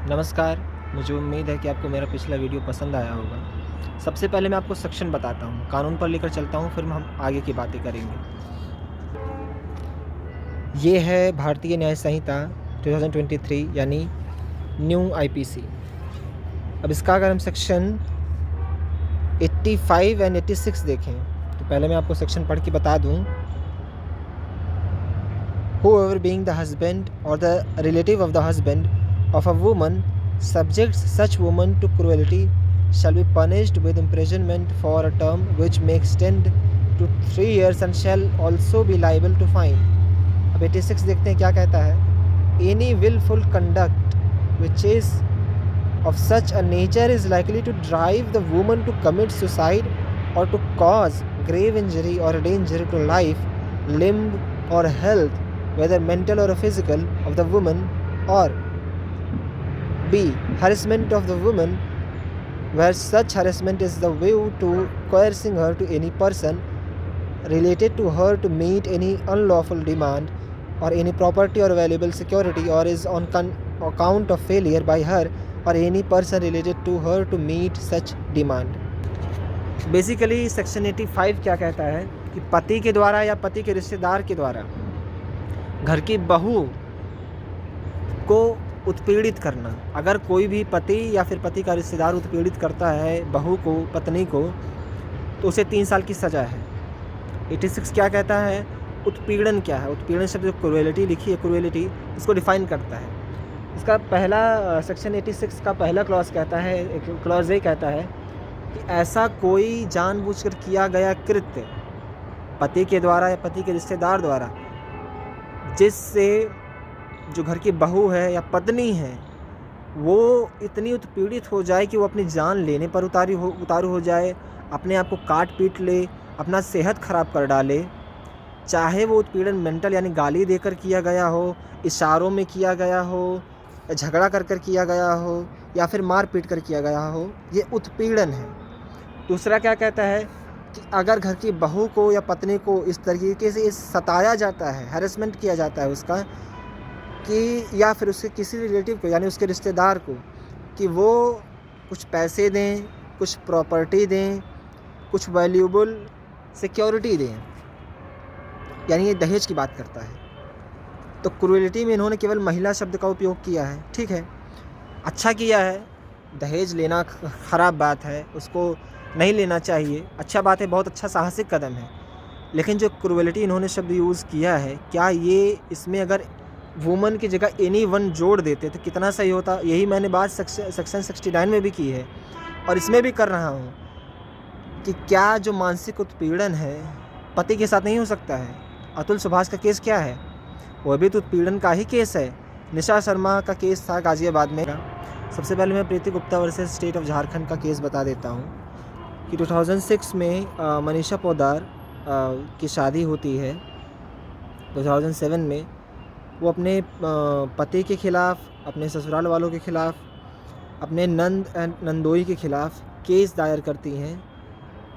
नमस्कार। मुझे उम्मीद है कि आपको मेरा पिछला वीडियो पसंद आया होगा। सबसे पहले मैं आपको सेक्शन बताता हूँ, कानून पर लेकर चलता हूँ, फिर हम आगे की बातें करेंगे। ये है भारतीय न्याय संहिता 2023 यानी न्यू आईपीसी। अब इसका अगर हम सेक्शन 85 एंड 86 देखें तो पहले मैं आपको सेक्शन पढ़ के बता दूँ। Whoever being the husband or the relative of the husband of a woman subjects such woman to cruelty shall be punished with imprisonment for a term which may extend to 3 years and shall also be liable to fine. अब 86 देखते हैं क्या कहता है। Any willful conduct which is of such a nature is likely to drive the woman to commit suicide or to cause grave injury or danger to life, limb or health, whether mental or physical, of the woman, or B. harassment of the woman where such harassment is the view to coercing her to any person related to her to meet any unlawful demand or any property or valuable security, or is on account of failure by her or any person related to her to meet such demand. Basically section 85 क्या कहता है कि पति के द्वारा या पति के रिश्तेदार के द्वारा घर की बहू को उत्पीड़ित करना। अगर कोई भी पति या फिर पति का रिश्तेदार उत्पीड़ित करता है बहू को, पत्नी को, तो उसे 3 साल की सज़ा है। 86 क्या कहता है, उत्पीड़न क्या है। उत्पीड़न शब्द जो क्रूएलिटी लिखी है, क्रूएलिटी, इसको डिफ़ाइन करता है। इसका पहला सेक्शन 86 का पहला क्लॉज कहता है, क्लॉज ए कहता है कि ऐसा कोई जानबूझकर किया गया कृत्य पति के द्वारा या पति के रिश्तेदार द्वारा जिससे जो घर की बहू है या पत्नी है वो इतनी उत्पीड़ित हो जाए कि वो अपनी जान लेने पर उतारू हो जाए, अपने आप को काट पीट ले, अपना सेहत ख़राब कर डाले। चाहे वो उत्पीड़न मेंटल यानी गाली देकर किया गया हो, इशारों में किया गया हो, झगड़ा कर किया गया हो, या फिर मार पीट कर किया गया हो, ये उत्पीड़न है। दूसरा क्या कहता है कि अगर घर की बहू को या पत्नी को इस तरीके से सताया जाता है, हैरेसमेंट किया जाता है उसका, कि या फिर उसके किसी रिलेटिव को यानी उसके रिश्तेदार को, कि वो कुछ पैसे दें, कुछ प्रॉपर्टी दें, कुछ वैल्यूबल सिक्योरिटी दें, यानी ये दहेज की बात करता है। तो क्रूएलिटी में इन्होंने केवल महिला शब्द का उपयोग किया है। ठीक है, अच्छा किया है, दहेज लेना ख़राब बात है, उसको नहीं लेना चाहिए, अच्छा बात है, बहुत अच्छा साहसिक कदम है। लेकिन जो क्रूएलिटी इन्होंने शब्द यूज़ किया है, क्या ये इसमें अगर वुमन की जगह एनी वन जोड़ देते तो कितना सही होता। यही मैंने बात सेक्शन 69 में भी की है और इसमें भी कर रहा हूँ कि क्या जो मानसिक उत्पीड़न है पति के साथ नहीं हो सकता है। अतुल सुभाष का केस क्या है, वह भी तो उत्पीड़न का ही केस है। निशा शर्मा का केस था गाज़ियाबाद में। सबसे पहले मैं Preeti Gupta versus state of Jharkhand का केस बता देता हूँ कि 2006 में मनीषा पोद्दार की शादी होती है। 2007 में वो अपने पति के ख़िलाफ़, अपने ससुराल वालों के ख़िलाफ़, अपने नंदोई के ख़िलाफ़ केस दायर करती हैं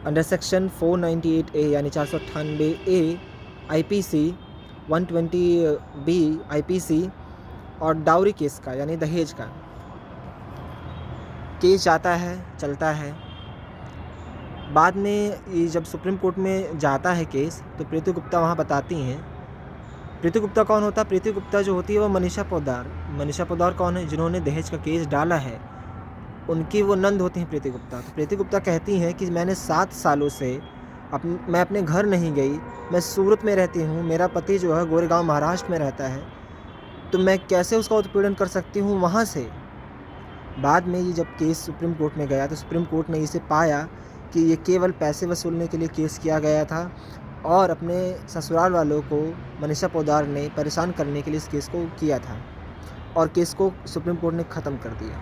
अंडर सेक्शन 498A यानी 498A आईपीसी, 120B आईपीसी और डाउरी केस का यानी दहेज का केस जाता है, चलता है। बाद में ये जब सुप्रीम कोर्ट में जाता है केस तो प्रीति गुप्ता वहाँ बताती हैं। प्रीति गुप्ता कौन होता है? प्रीति गुप्ता जो होती है वो मनीषा पोद्दार कौन है? जिन्होंने दहेज का केस डाला है, उनकी वो नंद होती हैं प्रीति गुप्ता। तो प्रीति गुप्ता कहती हैं कि मैंने 7 सालों से मैं अपने घर नहीं गई, मैं सूरत में रहती हूँ, मेरा पति जो है गोरेगांव महाराष्ट्र में रहता है, तो मैं कैसे उसका उत्पीड़न कर सकती हूँ वहाँ से। बाद में ये जब केस सुप्रीम कोर्ट में गया तो सुप्रीम कोर्ट ने इसे पाया कि ये केवल पैसे वसूलने के लिए केस किया गया था और अपने ससुराल वालों को मनीषा पोद्दार ने परेशान करने के लिए इस केस को किया था और केस को सुप्रीम कोर्ट ने ख़त्म कर दिया।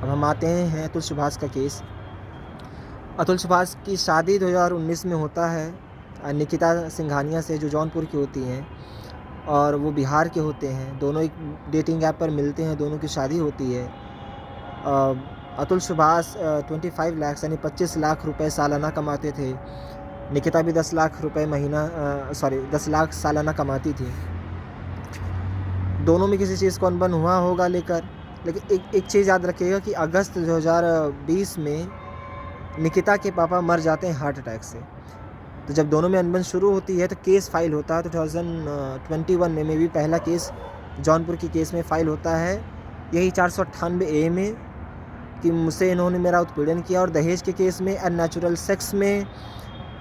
अब हम आते हैं अतुल सुभाष का केस। अतुल सुभाष की शादी 2019 में होता है निकिता सिंघानिया से, जो जौनपुर की होती हैं और वो बिहार के होते हैं। दोनों एक डेटिंग ऐप पर मिलते हैं, दोनों की शादी होती है। अतुल सुभाष 25 लाख यानी 25 लाख रुपए सालाना कमाते थे। निकिता भी 10 लाख रुपए 10 लाख सालाना कमाती थी। दोनों में किसी चीज़ को अनबन हुआ होगा लेकिन एक चीज़ याद रखिएगा कि अगस्त 2020 में निकिता के पापा मर जाते हैं हार्ट अटैक से। तो जब दोनों में अनबन शुरू होती है तो केस फाइल होता है। 2021 में भी पहला केस जौनपुर की केस में फ़ाइल होता है, यही 498A में, कि मुझसे इन्होंने मेरा उत्पीड़न किया। और दहेज के केस में, अननेचुरल सेक्स में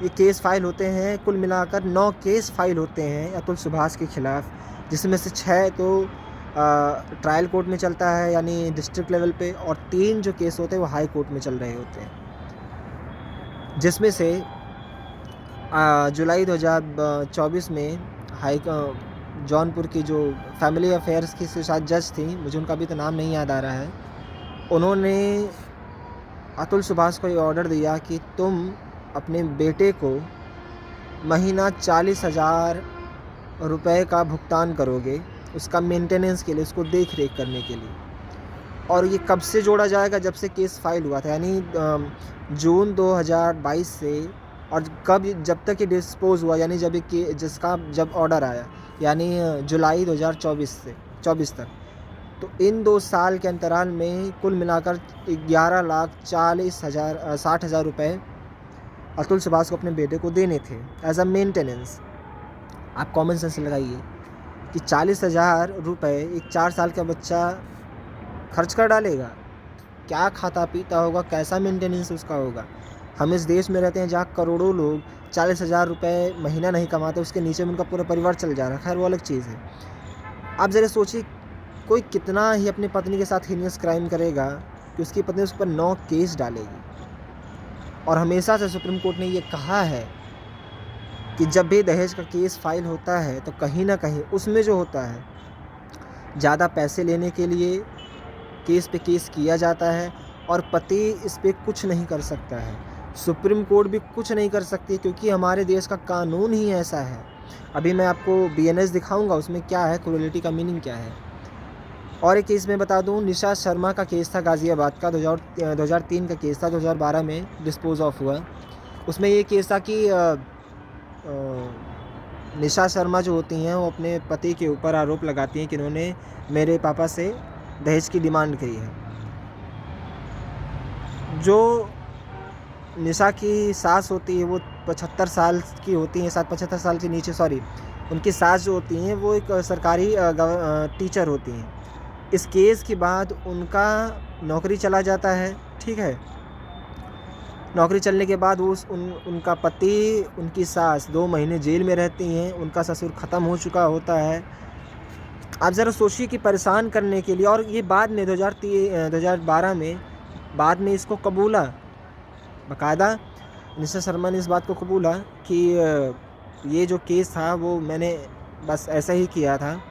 ये केस फाइल होते हैं। कुल मिलाकर 9 केस फाइल होते हैं अतुल सुभाष के ख़िलाफ़, जिसमें से 6 तो ट्रायल कोर्ट में चलता है यानी डिस्ट्रिक्ट लेवल पे, और 3 जो केस होते हैं वो हाई कोर्ट में चल रहे होते हैं। जिसमें से जुलाई 2024 में जौनपुर की जो फैमिली अफेयर्स की शायद जज थी, मुझे उनका भी तो नाम नहीं याद आ रहा है, उन्होंने अतुल सुभाष को ये ऑर्डर दिया कि तुम अपने बेटे को महीना 40,000 रुपये का भुगतान करोगे उसका मेंटेनेंस के लिए, उसको देख रेख करने के लिए। और ये कब से जोड़ा जाएगा? जब से केस फाइल हुआ था, यानी जून 2022 से, और जब तक ये डिस्पोज हुआ, यानी जब ऑर्डर आया, यानी जुलाई 2024 से 24 तक। तो इन 2 साल के अंतराल में कुल मिलाकर 11,40,60,000 रुपये अतुल सुभाष को अपने बेटे को देने थे एज अ मेंटेनेंस। आप कॉमन सेंस लगाइए कि 40,000 रुपये एक 4 साल का बच्चा खर्च कर डालेगा, क्या खाता पीता होगा, कैसा मेंटेनेंस उसका होगा। हम इस देश में रहते हैं जहाँ करोड़ों लोग 40,000 रुपये महीना नहीं कमाते, उसके नीचे में उनका पूरा परिवार चल जा रहा है। खैर वो अलग चीज़ है। आप ज़रा सोचिए, कोई कितना ही अपनी पत्नी के साथ हीनियस क्राइम करेगा कि उसकी पत्नी उस पर 9 केस डालेगी। और हमेशा से सुप्रीम कोर्ट ने ये कहा है कि जब भी दहेज का केस फाइल होता है तो कहीं ना कहीं उसमें जो होता है ज़्यादा पैसे लेने के लिए केस पे केस किया जाता है, और पति इस पर कुछ नहीं कर सकता है, सुप्रीम कोर्ट भी कुछ नहीं कर सकती, क्योंकि हमारे देश का कानून ही ऐसा है। अभी मैं आपको BNS दिखाऊंगा, उसमें क्या है, क्रूरलिटी का मीनिंग क्या है। और एक केस में बता दूं, निशा शर्मा का केस था गाज़ियाबाद का, 2003 का केस था, 2012 में डिस्पोज ऑफ हुआ। उसमें ये केस था कि निशा शर्मा जो होती हैं वो अपने पति के ऊपर आरोप लगाती हैं कि इन्होंने मेरे पापा से दहेज की डिमांड करी है। जो निशा की सास होती है वो 75 साल की होती हैं, 75 साल के नीचे, सॉरी, उनकी सास जो होती हैं वो एक सरकारी टीचर होती हैं। इस केस के बाद उनका नौकरी चला जाता है, ठीक है। नौकरी चलने के बाद उनका पति, उनकी सास 2 महीने जेल में रहती हैं, उनका ससुर ख़त्म हो चुका होता है। आप ज़रा सोचिए कि परेशान करने के लिए, और ये बाद में 2012 में बाद में इसको कबूला, बाकायदा निशा शर्मा ने इस बात को कबूला कि ये जो केस था वो मैंने बस ऐसा ही किया था,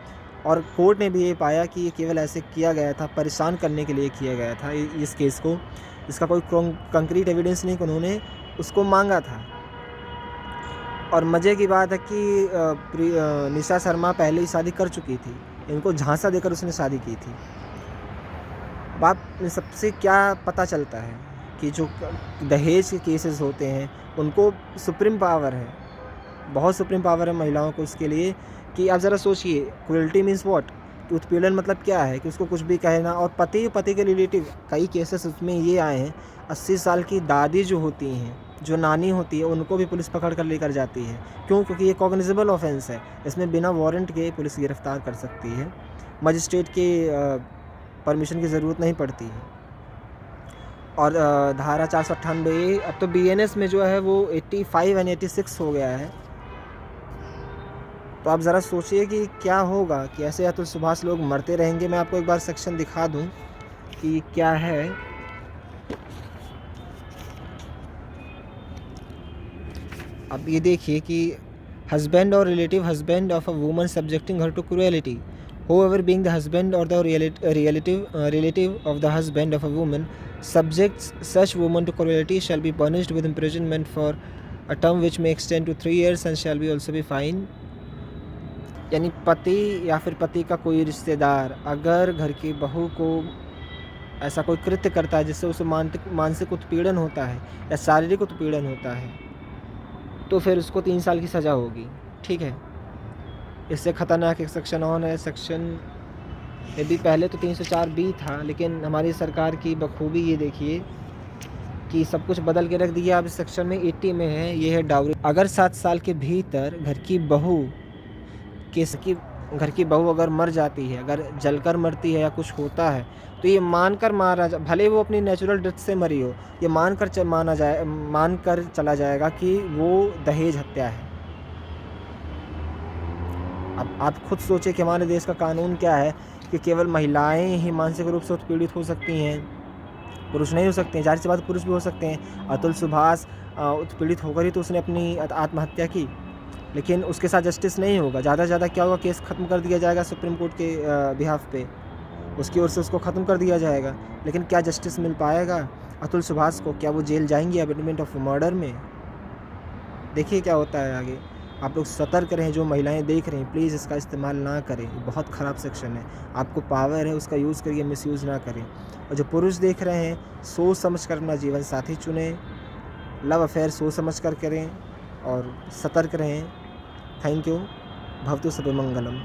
और कोर्ट ने भी ये पाया कि ये केवल ऐसे किया गया था, परेशान करने के लिए किया गया था इस केस को। इसका कोई कंक्रीट एविडेंस नहीं कि उन्होंने उसको मांगा था। और मज़े की बात है कि निशा शर्मा पहले ही शादी कर चुकी थी, इनको झांसा देकर उसने शादी की थी। बात में सबसे क्या पता चलता है कि जो दहेज के केसेस होते हैं उनको सुप्रीम पावर है, बहुत सुप्रीम पावर है महिलाओं को इसके लिए। कि आप ज़रा सोचिए, क्रूरल्टी मीन्स व्हाट, कि उत्पीड़न मतलब क्या है कि उसको कुछ भी कहना। और पति के रिलेटिव कई केसेस उसमें ये आए हैं, 80 साल की दादी जो होती हैं, जो नानी होती है, उनको भी पुलिस पकड़ कर लेकर जाती है। क्यों? क्योंकि ये कॉग्निजेबल ऑफेंस है, इसमें बिना वारंट के पुलिस गिरफ्तार कर सकती है, मजिस्ट्रेट के परमिशन की ज़रूरत नहीं पड़ती है। और धारा 498A, अब तो BNS में जो है वो 85 और 86 हो गया है। तो आप ज़रा सोचिए कि क्या होगा, कि ऐसे अतुल सुभाष लोग मरते रहेंगे। मैं आपको एक बार सेक्शन दिखा दूं कि क्या है। अब ये देखिए कि हस्बैंड और relative husband of a woman subjecting her to cruelty, whoever being the husband or the relative of the husband of a woman subjects such woman to cruelty shall be punished with imprisonment for a term which may extend to 3 years and shall be also be fined। यानी पति या फिर पति का कोई रिश्तेदार अगर घर की बहू को ऐसा कोई कृत्य करता है जिससे उसे मानसिक उत्पीड़न होता है या शारीरिक उत्पीड़न होता है, तो फिर उसको 3 साल की सज़ा होगी, ठीक है। इससे ख़तरनाक एक सेक्शन और है, सेक्शन यदि पहले तो 304 बी था, लेकिन हमारी सरकार की बखूबी ये देखिए कि सब कुछ बदल के रख दिया। अब इस सेक्शन में 80 में है, ये है डाउरी। अगर 7 साल के भीतर घर की बहू अगर मर जाती है, अगर जलकर मरती है या कुछ होता है, तो ये मानकर मारा जा भले वो अपनी नेचुरल डेथ से मरी हो, ये मानकर चला जाएगा कि वो दहेज हत्या है। अब आप खुद सोचिए कि हमारे देश का कानून क्या है कि केवल महिलाएं ही मानसिक रूप से उत्पीड़ित हो सकती हैं, पुरुष नहीं हो सकते हैं। ज़ाहिर-सी बात है, पुरुष भी हो सकते हैं। अतुल सुभाष उत्पीड़ित होकर ही तो उसने अपनी आत्महत्या की, लेकिन उसके साथ जस्टिस नहीं होगा। ज़्यादा से ज़्यादा क्या होगा, केस ख़त्म कर दिया जाएगा सुप्रीम कोर्ट के बिहाफ़ पे, उसकी ओर से उसको ख़त्म कर दिया जाएगा। लेकिन क्या जस्टिस मिल पाएगा अतुल सुभाष को? क्या वो जेल जाएँगे अबेटमेंट ऑफ मर्डर में? देखिए क्या होता है आगे। आप लोग सतर्क रहें, जो महिलाएं देख रही हैं प्लीज़ इसका इस्तेमाल ना करें, बहुत ख़राब सेक्शन है। आपको पावर है उसका यूज़ करिए, मिसयूज़ ना करें। और जो पुरुष देख रहे हैं, सोच समझ कर अपना जीवन साथी चुनें, लव अफेयर सोच समझ कर करें और सतर्क रहें। Thank you. भवतु सर्वमंगलम।